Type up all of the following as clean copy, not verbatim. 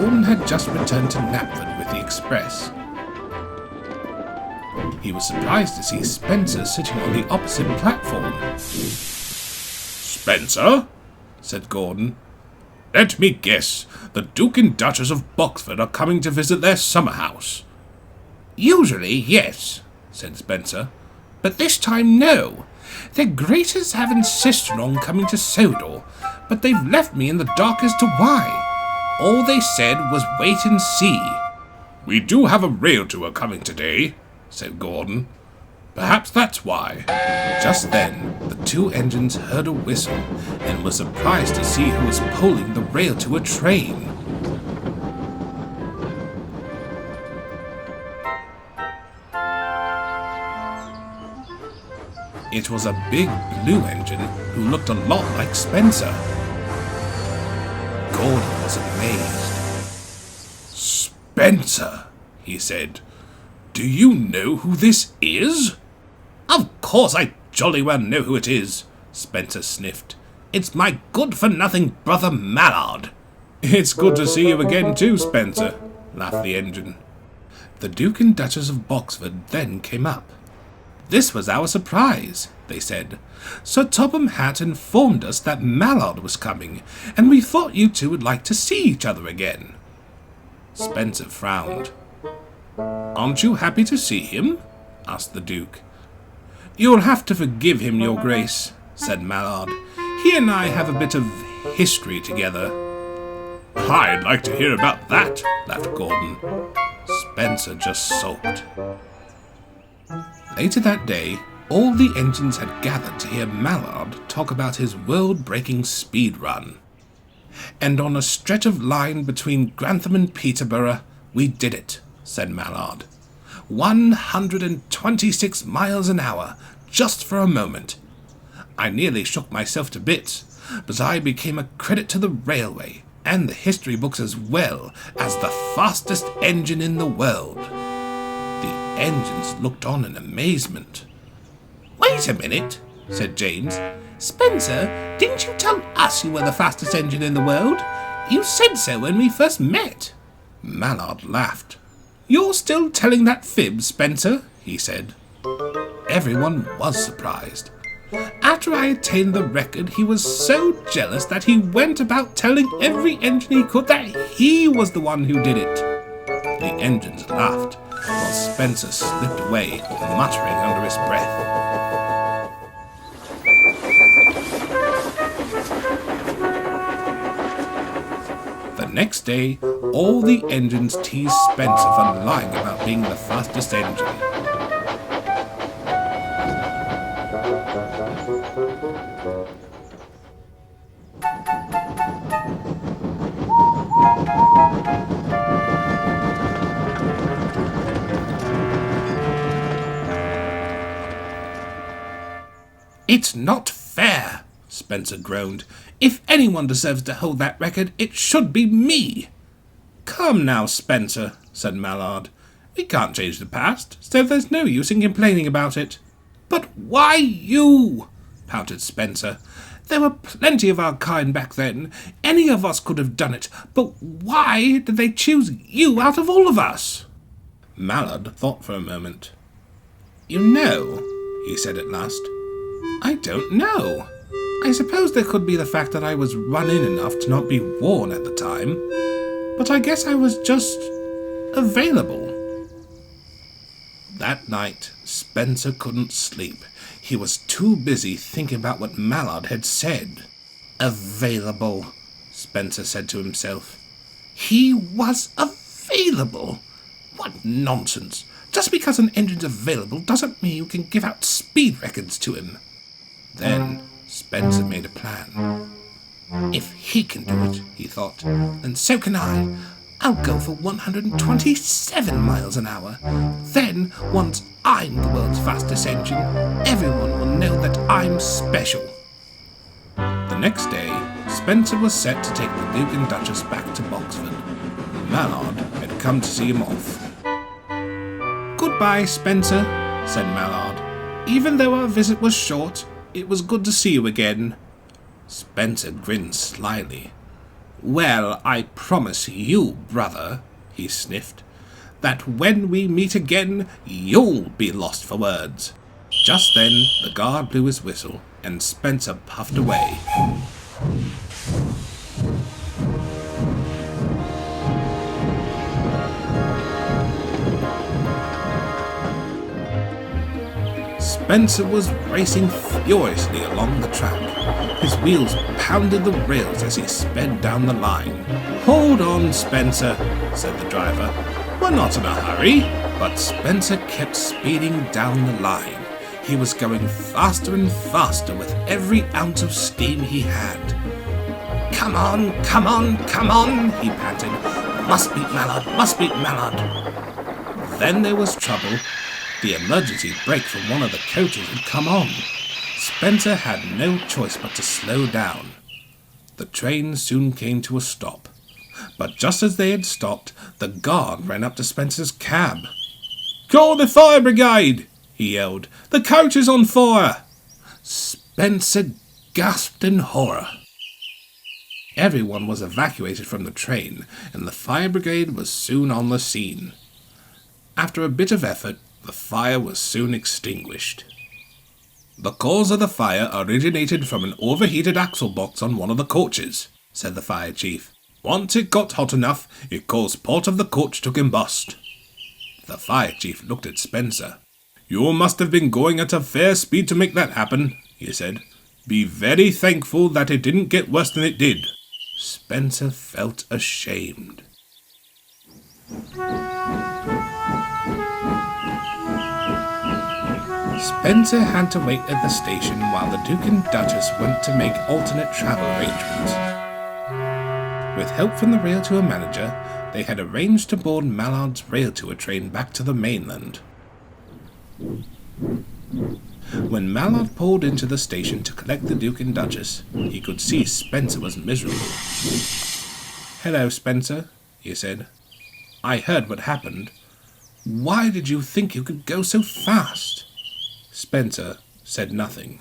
Gordon had just returned to Knapford with the express. He was surprised to see Spencer sitting on the opposite platform. "Spencer?" said Gordon. "Let me guess, the Duke and Duchess of Boxford are coming to visit their summer house." "Usually, yes," said Spencer, "but this time no. Their Graces have insisted on coming to Sodor, but they've left me in the dark as to why. All they said was wait and see." "We do have a rail tour coming today," said Gordon. "Perhaps that's why." Just then, the two engines heard a whistle and were surprised to see who was pulling the rail to a train. It was a big blue engine who looked a lot like Spencer. Gordon was amazed. "Spencer," he said, "do you know who this is?" "Of course I jolly well know who it is," Spencer sniffed. "It's my good-for-nothing brother Mallard." "It's good to see you again too, Spencer," laughed the engine. The Duke and Duchess of Boxford then came up. "This was our surprise," they said. "Sir Topham Hatt informed us that Mallard was coming, and we thought you two would like to see each other again." Spencer frowned. "Aren't you happy to see him?" asked the Duke. "You'll have to forgive him, Your Grace," said Mallard. "He and I have a bit of history together." "I'd like to hear about that," laughed Gordon. Spencer just sulked. Later that day, all the engines had gathered to hear Mallard talk about his world-breaking speed run. "And on a stretch of line between Grantham and Peterborough, we did it," said Mallard. 126 miles an hour, just for a moment. I nearly shook myself to bits, but I became a credit to the railway, and the history books as well, as the fastest engine in the world. The engines looked on in amazement. "Wait a minute," said James. "Spencer, didn't you tell us you were the fastest engine in the world? You said so when we first met." Mallard laughed. "You're still telling that fib, Spencer," he said. Everyone was surprised. After I attained the record, he was so jealous that he went about telling every engine he could that he was the one who did it. The engines laughed, while Spencer slipped away, muttering under his breath. The next day, all the engines teased Spencer for lying about being the fastest engine. "It's not fair," Spencer groaned. "If anyone deserves to hold that record, it should be me." "Come now, Spencer," said Mallard. "We can't change the past, so there's no use in complaining about it." "But why you?" pouted Spencer. "There were plenty of our kind back then. Any of us could have done it, but why did they choose you out of all of us?" Mallard thought for a moment. "You know," he said at last, "I don't know. I suppose there could be the fact that I was run in enough to not be worn at the time, but I guess I was just available." That night, Spencer couldn't sleep. He was too busy thinking about what Mallard had said. "Available," Spencer said to himself. He was available? What nonsense. Just because an engine's available doesn't mean you can give out speed records to him. Then Spencer made a plan. If he can do it, he thought, then so can I. I'll go for 127 miles an hour. Then, once I'm the world's fastest engine, everyone will know that I'm special. The next day, Spencer was set to take the Duke and Duchess back to Boxford. Mallard had come to see him off. "Goodbye, Spencer," said Mallard. "Even though our visit was short, it was good to see you again." Spencer grinned slyly. "Well, I promise you, brother," he sniffed, "that when we meet again, you'll be lost for words." Just then, the guard blew his whistle, and Spencer puffed away. Spencer was racing furiously along the track. His wheels pounded the rails as he sped down the line. "Hold on, Spencer," said the driver. "We're not in a hurry." But Spencer kept speeding down the line. He was going faster and faster with every ounce of steam he had. "Come on, come on, come on," he panted. "Must beat Mallard, must beat Mallard." Then there was trouble. The emergency brake from one of the coaches had come on. Spencer had no choice but to slow down. The train soon came to a stop. But just as they had stopped, the guard ran up to Spencer's cab. "Call the fire brigade!" he yelled. "The coach is on fire!" Spencer gasped in horror. Everyone was evacuated from the train, and the fire brigade was soon on the scene. After a bit of effort, the fire was soon extinguished. "The cause of the fire originated from an overheated axle box on one of the coaches," said the fire chief. "Once it got hot enough, it caused part of the coach to combust." The fire chief looked at Spencer. "You must have been going at a fair speed to make that happen," he said. "Be very thankful that it didn't get worse than it did." Spencer felt ashamed. Spencer had to wait at the station while the Duke and Duchess went to make alternate travel arrangements. With help from the Railtour manager, they had arranged to board Mallard's Railtour train back to the mainland. When Mallard pulled into the station to collect the Duke and Duchess, he could see Spencer was miserable. "Hello, Spencer," he said. "I heard what happened. Why did you think you could go so fast?" Spencer said nothing.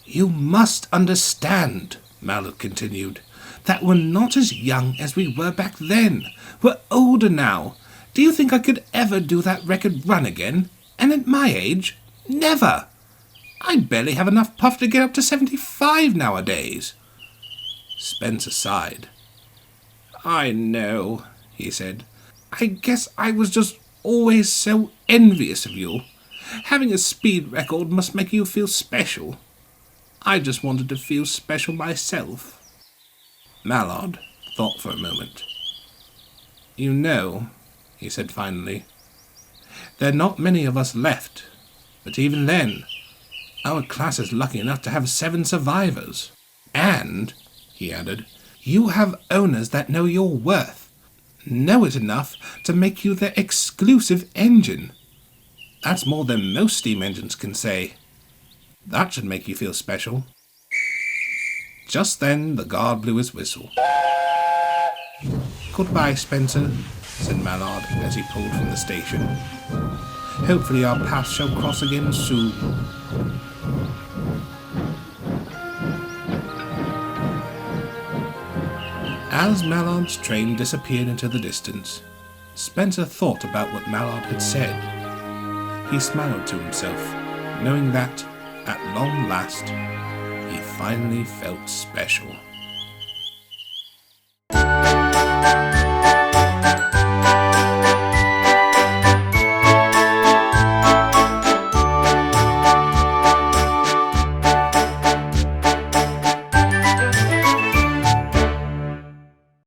"You must understand," Mallard continued, "that we're not as young as we were back then. We're older now. Do you think I could ever do that record run again? And at my age, never. I barely have enough puff to get up to 75 nowadays." Spencer sighed. "I know," he said. "I guess I was just always so envious of you. Having a speed record must make you feel special. I just wanted to feel special myself." Mallard thought for a moment. "You know," he said finally, "there are not many of us left, but even then, our class is lucky enough to have 7 survivors. And," he added, "you have owners that know your worth, know it enough to make you their exclusive engine. That's more than most steam engines can say. That should make you feel special." Just then the guard blew his whistle. "Goodbye, Spencer," said Mallard as he pulled from the station. "Hopefully our paths shall cross again soon." As Mallard's train disappeared into the distance, Spencer thought about what Mallard had said. He smiled to himself, knowing that, at long last, he finally felt special.